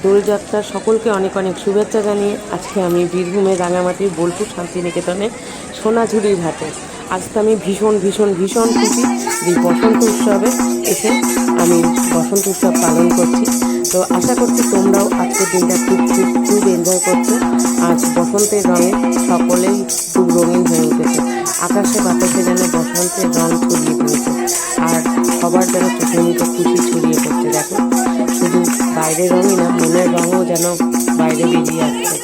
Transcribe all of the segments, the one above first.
দোলযাত্রার সকলকে অনেক অনেক শুভেচ্ছা জানিয়ে আজকে আমি বীরভূমের রাঙামাটির বোলপুর শান্তিনিকেতনে সোনাঝুরির ঘাটে। আজকে আমি ভীষণ ভীষণ ভীষণ খুশি যে বসন্ত উৎসবে এসে আমি বসন্ত উৎসব পালন করছি। তো আশা করছি তোমরাও আজকের দিনটা খুব খুব খুব এনজয় করছো। আজ বসন্তের রঙে সকলেই খুব রঙিন হয়ে উঠেছে। আকাশে বাতাসে যেন বসন্তের রং ছড়িয়ে পড়েছে, আর সবার যেন চোখে মুখে খুশি ছড়িয়ে পড়ছে। দেখো, শুধু বাইরের রঙই না, মনের রঙও যেন বাইরে বেরিয়ে আসছে।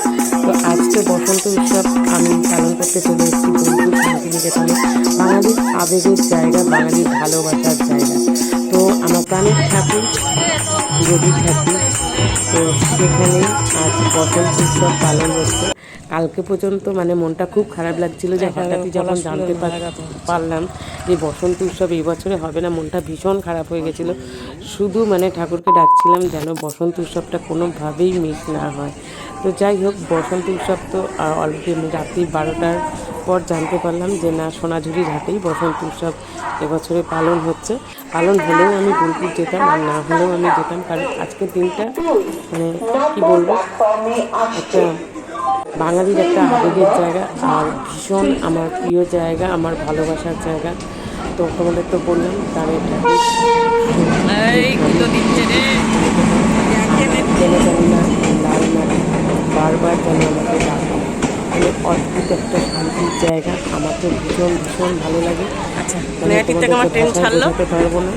তো আজকে বসন্ত উৎসব আমি পালন করতে চলে এসেছি বোলপুর শান্তিনিকেতনে, বাঙালির আবেগের জায়গা, বাঙালির ভালোবাসার জায়গা। তো আমার প্রাণের ঠাকুর রবি ঠাকুর, তো সেখানেই আজ বসন্ত উৎসব পালন হচ্ছে। কালকে পর্যন্ত মানে মনটা খুব খারাপ লাগছিল যে হঠাৎই যখন জানতে পারলাম যে বসন্ত উৎসব এই বছরে হবে না, মনটা ভীষণ খারাপ হয়ে গেছিলো। শুধু মানে ঠাকুরকে ডাকছিলাম যেন বসন্ত উৎসবটা কোনোভাবেই মিস না হয়। তো যাই হোক, বসন্ত উৎসব তো অলরেডি আমি রাত্রি 12টার পর জানতে পারলাম যে না, সোনাঝুরির হাটেই বসন্ত উৎসব এবছরে পালন হচ্ছে। পালন হলেও আমি বোলপুর যেতাম, আর না হলেও আমি যেতাম, কারণ আজকের দিনটা মানে কী বলবো, একটা বাঙালির একটা আবেগের জায়গা, আর ভীষণ আমার প্রিয় জায়গা, আমার ভালোবাসার জায়গা। তো তোমাদের তো বললাম গ্রামের ঠাকুর, জানি না লাল মাটি বারবার যেন আমাকে ডাকে। মানে অদ্ভুত একটা শান্তির জায়গা, আমার তো ভীষণ ভীষণ ভালো লাগে। আচ্ছা, বোঝাতে পারবো না,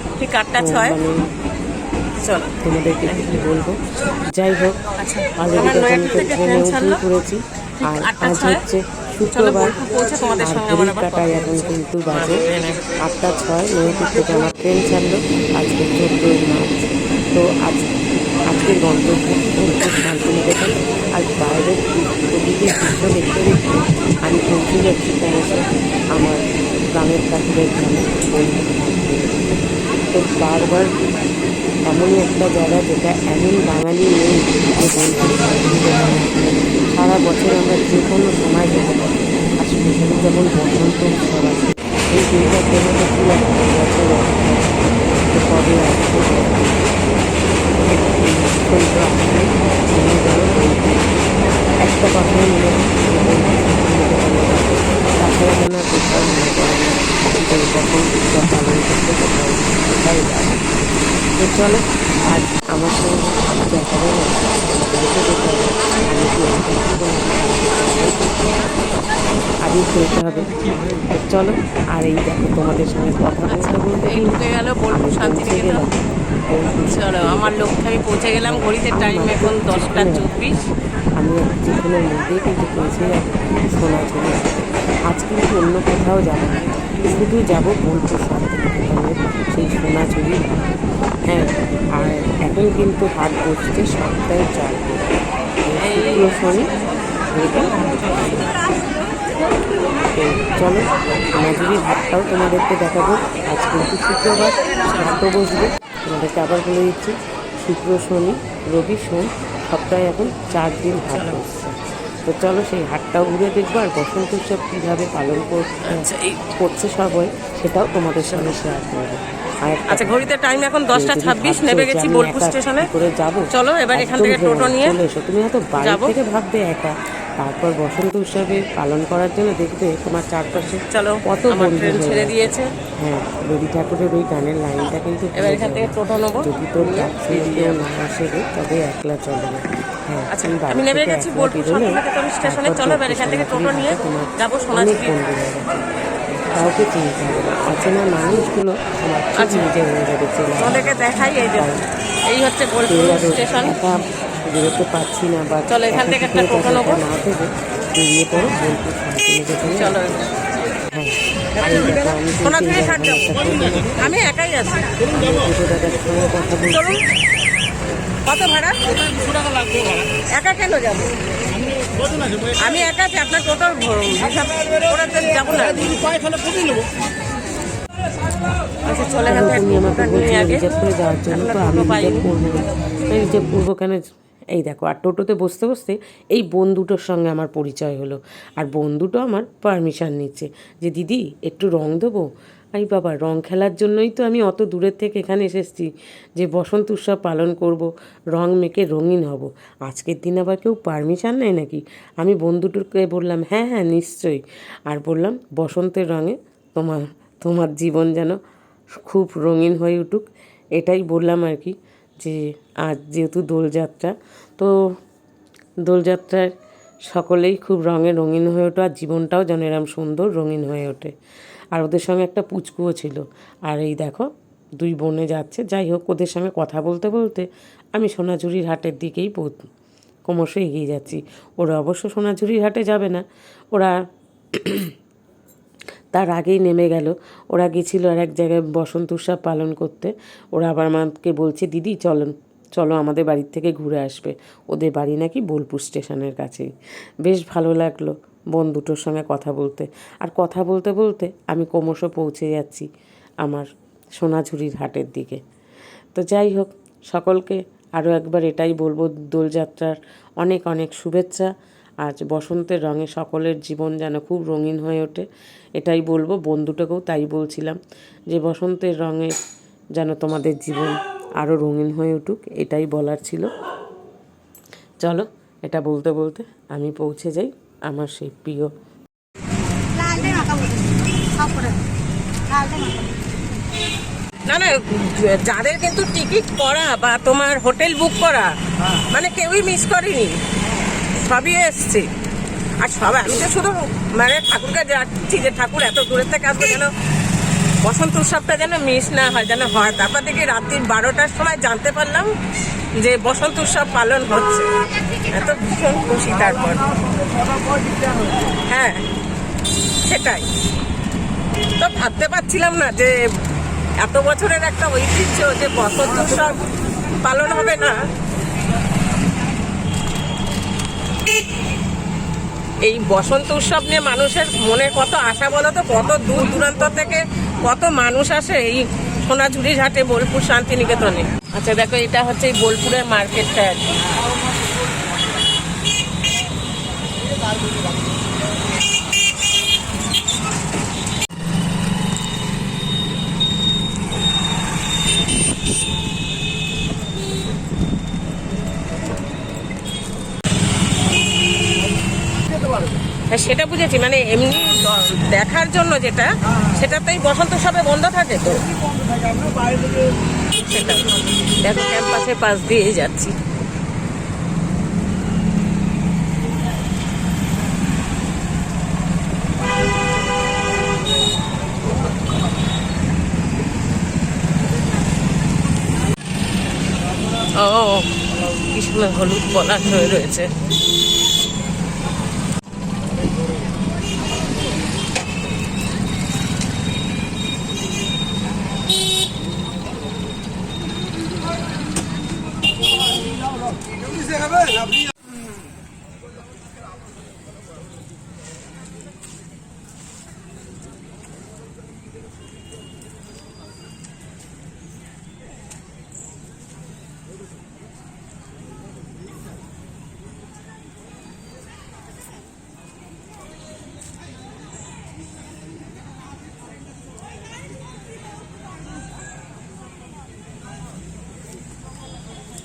মানে তোমাদেরকে কি বলবো। যাই হোক, অলরেডি তখন তো ট্রেনে উঠেই পড়েছি, আর আজ হচ্ছে শুক্রবার, আর ঘড়ির কাটায় এখন কিন্তু বাজে 8টা 6। নৈহাটি থেকে আমার ট্রেন ছাড়লো আজকে 14ই মার্চ। তো আজকের গন্তব্য বোলপুর শান্তিনিকেতন। আর বাইরের প্রকৃতির দৃশ্য দেখতে দেখতে আমি পৌঁছে যাচ্ছি ক্রমশ আমার গ্রামের ঠাকুরের গ্রামে বোলপুর শান্তিনিকেতন। তো বারবার এমনই একটা জায়গা যেটা এমন বাঙালি নেই যে বোলপুর শান্তিনিকেতন সারা বছর আমরা যে কোনো সময় যেতে পারি। আর স্পেশালি যখন বসন্ত উৎসব আসে, এই দিনটার জন্য তো খুব একটা বছর কবে আসবে একটা কথাই মনে তাছাড়া যেন কোথাও মনে করে না যে বসন্ত উৎসব পালন করতে কোথায় যাবে। তো চলো, আজ আমার সঙ্গে দেখা হবে, আজই চলতে হবে। চলো, আর এই দেখো তোমাদের সঙ্গে কথা বলতে বলতে ঢুকে গেল বোলপুর শান্তিনিকেতন। চলো, আমার লক্ষ্যে আমি পৌঁছে গেলাম। ঘড়িতে টাইম এখন 10টা 24। আমি যেখানের মধ্যেই কিন্তু পৌঁছে যাবো সোনাঝুরি। আজ কিন্তু অন্য কোথাও যাবো না, শুধু যাবো বোলপুর শান্তিনিকেতনের সেই সোনাঝুরি হাটে। হ্যাঁ, আর এখন কিন্তু হাট বসছে সপ্তাহে 4 দিন, শুক্র শনি রবি। তো চলো, সোনাঝুরির হাটটাও তোমাদেরকে দেখাবো। আজ কিন্তু শুক্রবার হাটও বসবে, তোমাদেরকে আবার বলে দিচ্ছি, শুক্র শনি রবি সোম সপ্তাহে এখন 4 দিন হাট বসছে। তো চলো, সেই হাটটাও ঘুরে দেখবো, আর বসন্ত উৎসব কীভাবে পালন করছে সবাই সেটাও তোমাদের সঙ্গে শেয়ার করবো। আচ্ছা, ঘড়িতে টাইম এখন 10টা 26। নেমে গেছি বোলপুর স্টেশনে। করে যাবো, চলো এবার এখান থেকে টোটো নিয়ে চলে এসো। তুমি হয়তো বাড়ি থেকে ভাববে একা, তারপর বসন্ত উৎসবে পালন করার জন্য দেখবে তোমার চারপাশে চলো কত ট্রেন ছেড়ে দিয়েছে। হ্যাঁ, রবি ঠাকুরের ওই গানের লাইনটা কিন্তু এবার এখান থেকে টোটো নেবো। যদি তোর ডাকছে কেউ না আসে তবে একলা চলে না। হ্যাঁ, আচ্ছা, আমি নেমে গেছি বোলপুর শান্তিনিকেতন স্টেশনে। চলো এবার এখান থেকে টোটো নিয়ে যাবো সোনাঝুরি। কাউকে চিনতে হবে না, অচেনা মানুষগুলো আমার নিজে হয়ে যাবে। তোমাদেরকে দেখাই, এই হচ্ছে বোলপুর স্টেশন। বেরোতে পারছি না, বা চলো এখান থেকে একটা টোটো নেবো। না থেকে বেরিয়ে পড়ো বোলপুর শান্তিনিকেতনে। চলো, হ্যাঁ, আমি একাই আছি। দাদার সঙ্গে কথা বলছি। কত ভাড়া? একা কেন যাবো? আমি একা আছি, আপনার টোটোর হিসাব করে যাবো না। আচ্ছা, চলে তুমি আমাকে বলছিলে রিজার্ভ করে যাওয়ার জন্য, তো আমি রিজার্ভ করবো। রিজার্ভ করবো কেন, এই দেখো, আর টোটোতে বসতে বসতে এই বোন দুটোর সঙ্গে আমার পরিচয় হলো। আর বোন দুটো আমার পারমিশন নিচ্ছে যে দিদি একটু রং দেবো। এই বাবা, রং খেলার জন্যই তো আমি অত দূরের থেকে এখানে এসেছি, যে বসন্ত উৎসব পালন করব, রং মেখে রঙিন হব। আজকের দিন আবার কেউ পারমিশন নেয় নাকি? আমি বোন দুটোকে বললাম হ্যাঁ হ্যাঁ নিশ্চয়ই। আর বললাম বসন্তের রঙে তোমার তোমার জীবন যেন খুব রঙিন হয়ে উঠুক, এটাই বললাম আর কি। যে আজ যেহেতু দোলযাত্রা, তো দোলযাত্রায় সকলেই খুব রঙে রঙিন হয়ে ওঠে, আর জীবনটাও যেন এরম সুন্দর রঙিন হয়ে ওঠে। আর ওদের সঙ্গে একটা পুচকুও ছিল। আর এই দেখো দুই বোনে যাচ্ছে। যাই হোক, ওদের সঙ্গে কথা বলতে বলতে আমি সোনাঝুরির হাটের দিকেই ক্রমশ এগিয়ে যাচ্ছি। ওরা অবশ্য সোনাঝুরির হাটে যাবে না, ওরা তার আগেই নেমে গেল। ওরা গেছিলো আর এক জায়গায় বসন্ত উৎসব পালন করতে। ওরা আবার আমাকে বলছে দিদি চলো আমাদের বাড়ির থেকে ঘুরে আসবে। ওদের বাড়ি নাকি বোলপুর স্টেশনের কাছেই। বেশ ভালো লাগলো বোন দুটোর সঙ্গে কথা বলতে। আর কথা বলতে বলতে আমি ক্রমশ পৌঁছে যাচ্ছি আমার সোনাঝুরির হাটের দিকে। তো যাই হোক, সকলকে আরও একবার এটাই বলবো, দোলযাত্রার অনেক অনেক শুভেচ্ছা। আজ বসন্তের রঙে সকলের জীবন যেন খুব রঙিন হয়ে ওঠে, এটাই বলবো। বন্ধুটাকেও তাই বলছিলাম যে বসন্তের রঙে যেন তোমাদের জীবন আরও রঙিন হয়ে উঠুক, এটাই বলার ছিল। চলো, এটা বলতে বলতে আমি পৌঁছে যাই আমার সেই প্রিয়। না না, যাদের কিন্তু টিকিট করা বা তোমার হোটেল বুক করা, মানে কেউই মিস করেনি, সবই এসছে। আর সবাই, আমি তো শুধু মানে ঠাকুরকে যাচ্ছি যে ঠাকুর এত দূরের থেকে আসবে, যেন বসন্ত উৎসবটা যেন মিস না হয়, যেন হয়। তারপর থেকে রাত্রি 12টার সময় জানতে পারলাম যে বসন্ত উৎসব পালন হচ্ছে। এত ভীষণ খুশি। তারপর হ্যাঁ, সেটাই তো ভাবতে পারছিলাম না যে এত বছরের একটা ঐতিহ্য যে বসন্ত উৎসব পালন হবে না। এই বসন্ত উৎসব নিয়ে মানুষের মনে কত আশা বলো তো, কত দূর দূরান্ত থেকে কত মানুষ আসে এই সোনাঝুরির হাটে, বোলপুর শান্তিনিকেতনে। আচ্ছা দেখো, এটা হচ্ছে এই বোলপুরের মার্কেটটা আর কি। হ্যাঁ, সেটা বুঝেছি, মানে এমনি দেখার জন্য যেটা, সেটাতেই বসন্ত উৎসবে বন্ধ থাকে তো। সেটা দেখো, ক্যাম্পাসের পাশ দিয়ে যাচ্ছি। ও, কি সুন্দর হলুদ পলাশ হয়ে রয়েছে।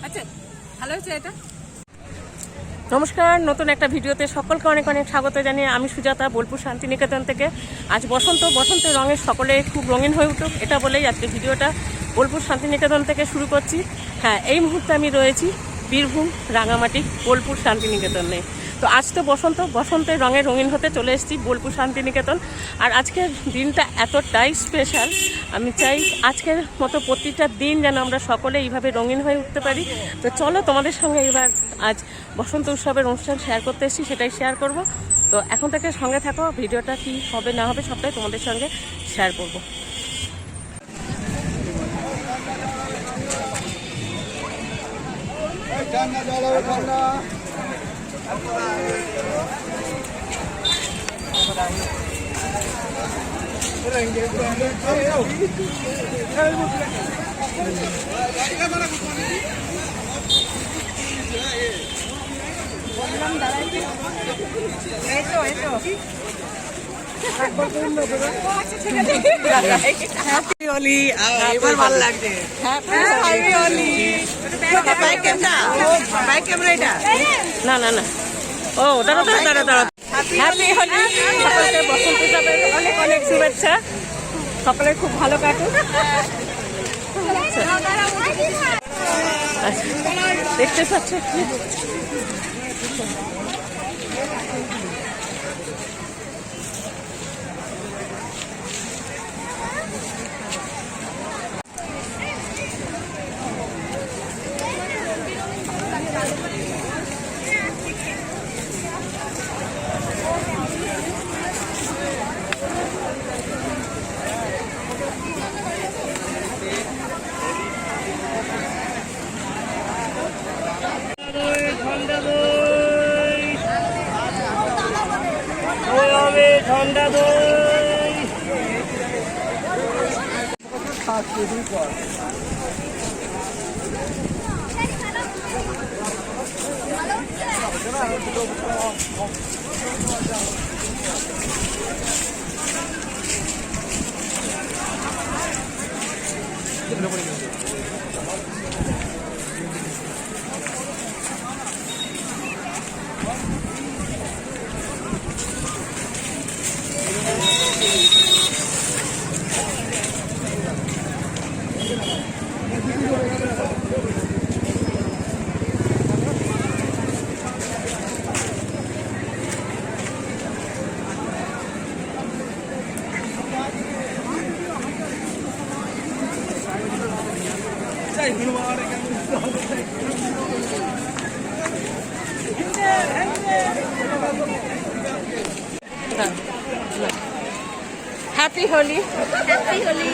আচ্ছা, ভালো হয়েছে এটা। নমস্কার, নতুন একটা ভিডিওতে সকলকে অনেক অনেক স্বাগত জানিয়ে আমি সুজাতা, বোলপুর শান্তিনিকেতন থেকে। আজ বসন্তের রঙে সকলে খুব রঙিন হয়ে উঠুক, এটা বলেই আজকে ভিডিওটা বোলপুর শান্তিনিকেতন থেকে শুরু করছি। হ্যাঁ, এই মুহূর্তে আমি রয়েছি বীরভূম রাঙামাটি বোলপুর শান্তিনিকেতনে। তো আজ তো বসন্তের রঙে রঙিন হতে চলে এসেছি বোলপুর শান্তিনিকেতন। আর আজকের দিনটা এতটাই স্পেশাল, আমি চাই আজকের মতো প্রতিটা দিন যেন আমরা সকলে এইভাবে রঙিন হয়ে উঠতে পারি। তো চলো, তোমাদের সঙ্গে এবার আজ বসন্ত উৎসবের অনুষ্ঠান শেয়ার করতে এসেছি, সেটাই শেয়ার করব। তো এখন থেকে সঙ্গে থাকো, ভিডিওটা কি হবে না হবে সবটাই তোমাদের সঙ্গে শেয়ার করব। হ্যাপি হোলি। এবার ভালো লাগছে। হ্যাপি হোলি। বাইক ক্যামেরা এটা? না না না, ও দাঁড়া দাঁড়া দাঁড়া দাঁড়া। হ্যাপি হোলি, সকলকে বসন্ত উৎসবের অনেক অনেক শুভেচ্ছা। সকলে খুব ভালো কাটুক। আচ্ছা, দেখতে পাচ্ছ ঠান্ডা দই। হ্যাপি হোলি। হ্যাপি হোলি।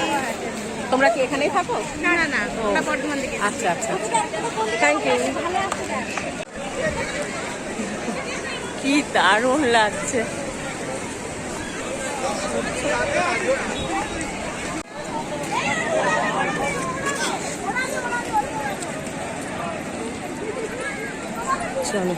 তোমরা কি এখানেই থাকো? না না না, আমরা বর্ধমান থেকে। আচ্ছা আচ্ছা, থ্যাংক ইউ। কি দারুণ লাগছে। চলো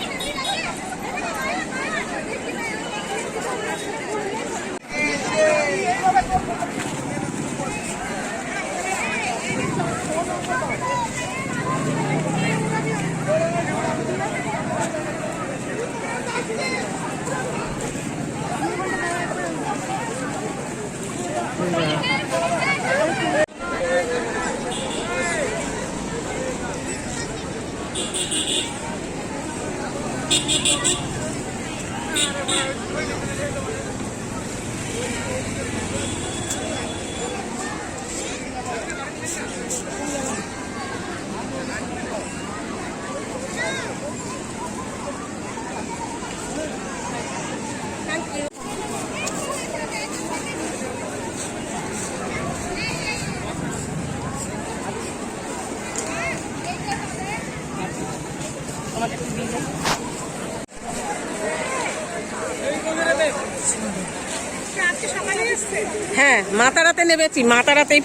হ্যাঁ, মাতারাতে নেমেছি, মাতারাতেই।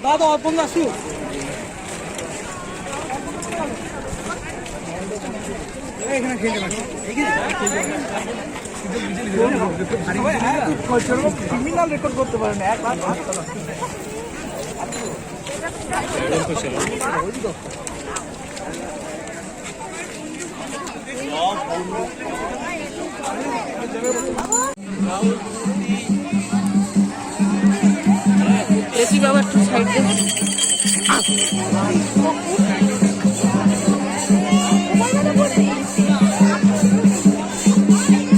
দাদা অর্পণ দাসু এখানে খেলতে পারছি। ক্রিমিনাল রেকর্ড করতে পারেন এক লাখ। এসি বাবা একটু সাইড দে।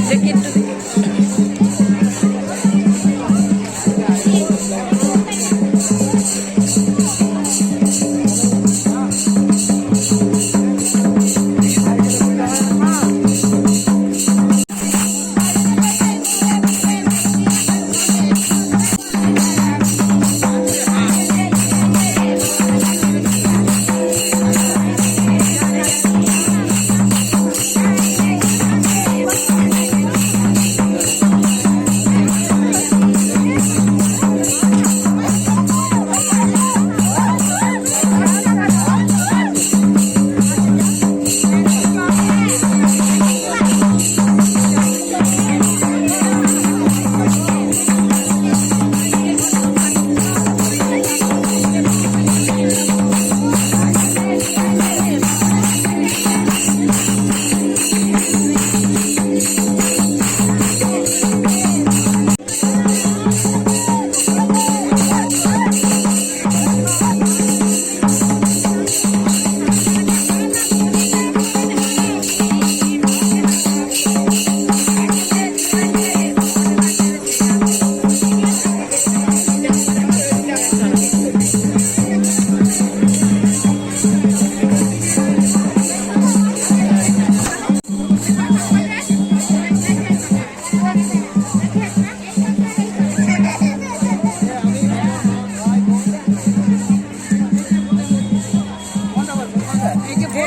দেখি একটু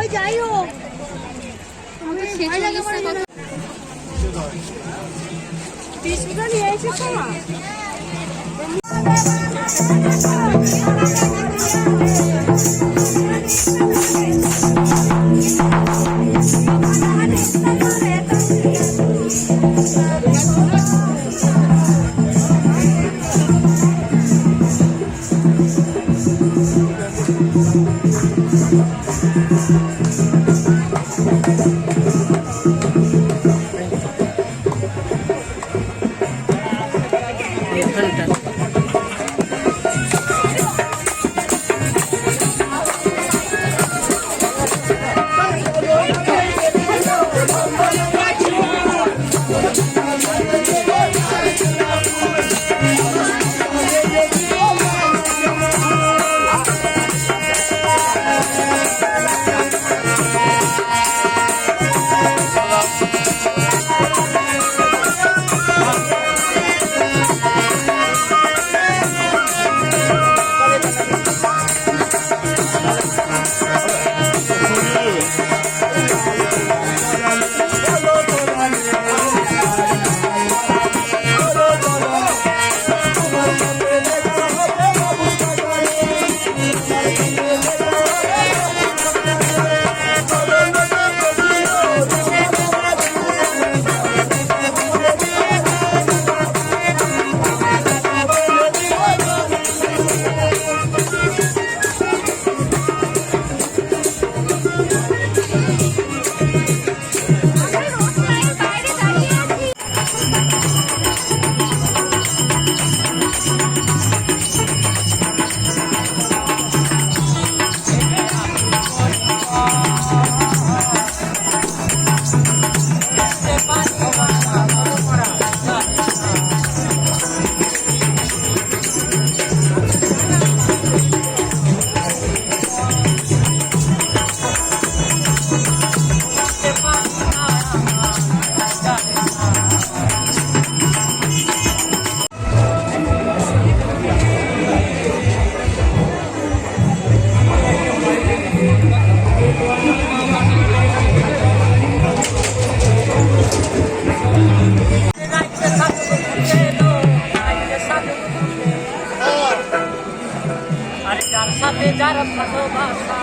ওই যাই হোক আমাদের শেষ লাগে কত 30 মিনিট নিয়ে এসেছ না এখানটা সাথে যারা ভালোবাসা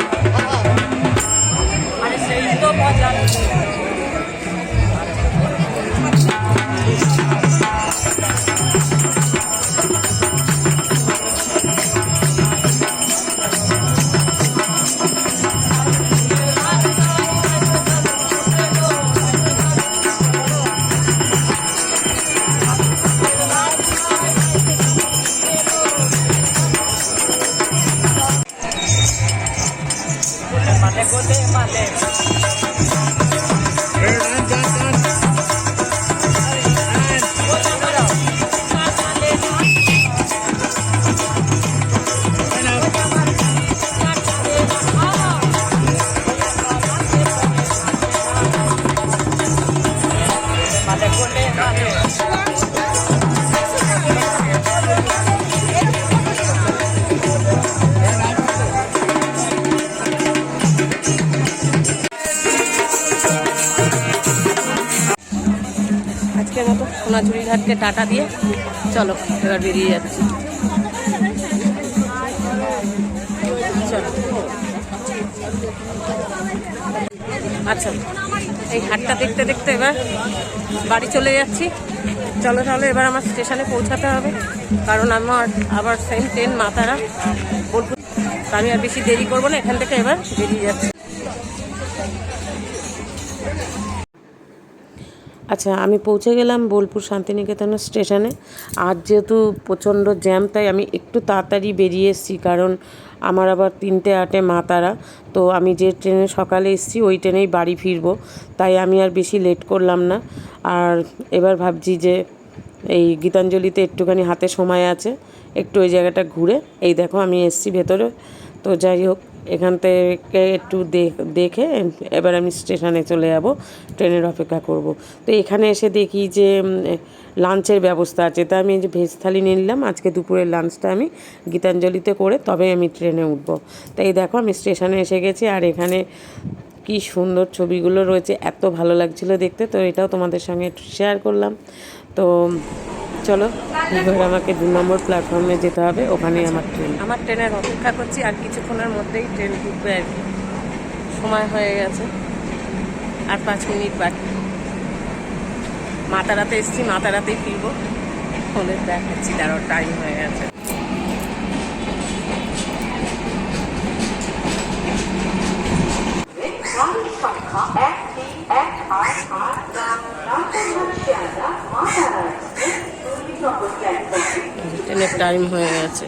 আরে সেই তো মজা গোলে মালে আজকের মতো সোনাঝুরি ঘাটকে টাটা দিয়ে চলো এবার বেরিয়ে যাচ্ছি। চলো আচ্ছা এই হাটটা দেখতে দেখতে এবার বাড়ি চলে যাচ্ছি। চলো তাহলে এবার আমার স্টেশনে পৌঁছাতে হবে, কারণ আমার আবার সেম ট্রেন মাতারা বোলপুর। আমি আর বেশি দেরি করবো না, এখান থেকে এবার বেরিয়ে যাচ্ছি। আচ্ছা আমি পৌঁছে গেলাম বোলপুর শান্তিনিকেতন স্টেশনে। আজ যেহেতু প্রচণ্ড জ্যাম, তাই আমি একটু তাড়াতাড়ি বেরিয়ে এসেছি, কারণ আমার আবার 3:08 মাতারা। তো আমি যে ট্রেনে সকালে এসেছি ওই ট্রেনেই বাড়ি ফিরবো, তাই আমি আর বেশি লেট করলাম না। আর এবার ভাবছি যে এই গীতাঞ্জলিতে একটুখানি হাতে সময় আছে, একটু ওই জায়গাটা ঘুরে, এই দেখো আমি এসেছি ভেতরে। তো যাই হোক, এখান থেকে একটু দেখে এবার আমি স্টেশনে চলে যাব, ট্রেনের অপেক্ষা করব। তো এখানে এসে দেখি যে লাঞ্চের ব্যবস্থা আছে, তা আমি এই যে ভেজ থালি নিয়ে নিলাম। আজকে দুপুরের লাঞ্চটা আমি গীতাঞ্জলিতে করে তবে আমি ট্রেনে উঠব। তাই দেখো আমি স্টেশনে এসে গেছি, আর এখানে কি সুন্দর ছবিগুলো রয়েছে, এত ভালো লাগছিল দেখতে। তো এটাও তোমাদের সঙ্গে একটু শেয়ার করলাম। তো চলো এবার আমাকে 2 নম্বর প্ল্যাটফর্মে যেতে হবে, ওখানেই আমার ট্রেন। আমার ট্রেনের অপেক্ষা করছি, আর কিছুক্ষণের মধ্যেই ট্রেন ঢুকবে আর কি। সময় হয়ে গেছে, আর 5 মিনিট বাকি। মাতারাতে এসেছি, মাতারাতেই ফিরবো। ফোনে দেখাচ্ছি, তারও টাইম হয়ে গেছে। ট্রেনের টাইম হয়ে গেছে।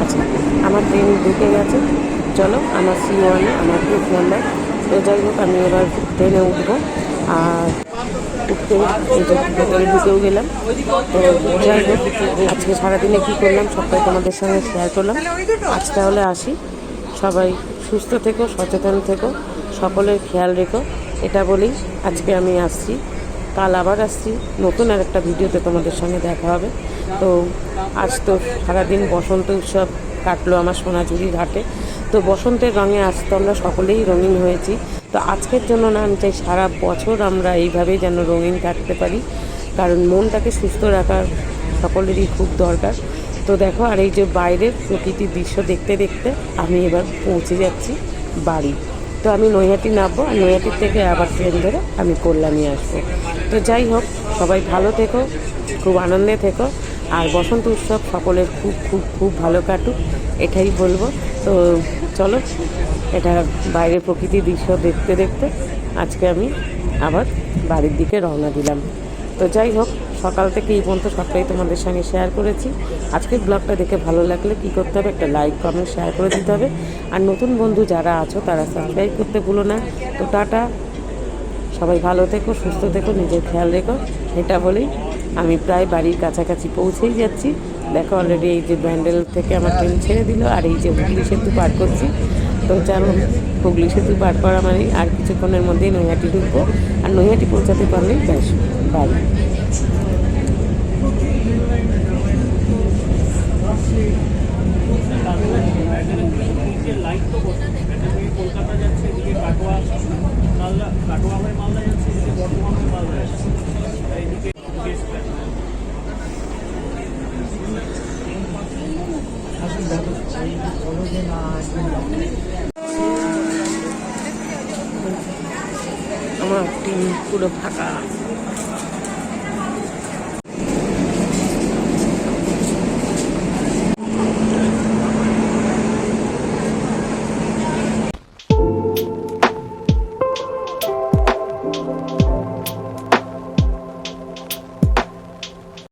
আচ্ছা, আমার ট্রেন ঢুকে গেছে। চলো আমার C1 আমার গ্রুপ নাম্বার। তো যাই হোক আমি এবার ট্রেনে উঠবো, আর উঠতে ভেতরে ঢুকেও গেলাম। তো যাই হোক আজকে সারাদিনে কী করলাম সবটাই তোমাদের সঙ্গে শেয়ার করলাম। আজ তাহলে আসি, সবাই সুস্থ থেকো, সচেতন থেকো, সকলের খেয়াল রেখো, এটা বলেই আজকে আমি আসছি। কাল আবার আসছি নতুন আর একটা ভিডিওতে, তোমাদের সঙ্গে দেখা হবে। তো আজ তো সারাদিন বসন্ত উৎসব কাটলো আমার সোনাঝুরির ঘাটে। তো বসন্তের রঙে আজ তো আমরা সকলেই রঙিন হয়েছি। তো আজকের জন্য না, আমি চাই সারা বছর আমরা এইভাবেই যেন রঙিন থাকতে পারি, কারণ মনটাকে সুস্থ রাখা সকলেরই খুব দরকার। তো দেখো, আর এই যে বাইরের প্রকৃতির দৃশ্য দেখতে দেখতে আমি এবার পৌঁছে যাচ্ছি বাড়ি। তো আমি নৈহাটি নামবো, আর নৈহাটির থেকে আবার ট্রেন ধরে আমি কল্যাণী আসবো। তো যাই হোক সবাই ভালো থেকো, খুব আনন্দে থেকো, আর বসন্ত উৎসব সকলের খুব খুব খুব ভালো কাটুক, এটাই বলবো। তো চলো, এটা বাইরের প্রকৃতির দৃশ্য দেখতে দেখতে আজকে আমি আবার বাড়ির দিকে রওনা দিলাম। তো যাই হোক সকাল থেকে এই পর্যন্ত সবটাই তোমাদের সঙ্গে শেয়ার করেছি। আজকের ব্লগটা দেখে ভালো লাগলে কী করতে হবে, একটা লাইক কমেন্ট শেয়ার করে দিতে হবে। আর নতুন বন্ধু যারা আছো তারা সাবস্ক্রাইব করতে ভুলো না। তো টাটা, সবাই ভালো থেকো, সুস্থ থেকো, নিজের খেয়াল রেখো, এটা বলেই আমি প্রায় বাড়ির কাছাকাছি পৌঁছেই যাচ্ছি। দেখো অলরেডি এই যে ব্যান্ডেল থেকে আমার ট্রেন ছেড়ে দিল, আর এই যে হুগলি সেতু পার করছি। তো চলো, হুগলি সেতু পার করা মানে আর কিছুক্ষণের মধ্যেই নৈহাটি ঢুকবো, আর নৈহাটি পৌঁছাতে পারলেই ব্যাস বাড়ি। কলকাতা যাচ্ছে, এদিকে কাটোয়া মালদা, কাটোয়া হয়ে মালদা যাচ্ছে, এদিকে বর্ধমান হয়ে মালদা যাচ্ছে, এইদিকে আমার টিম পুরো ফাঁকা।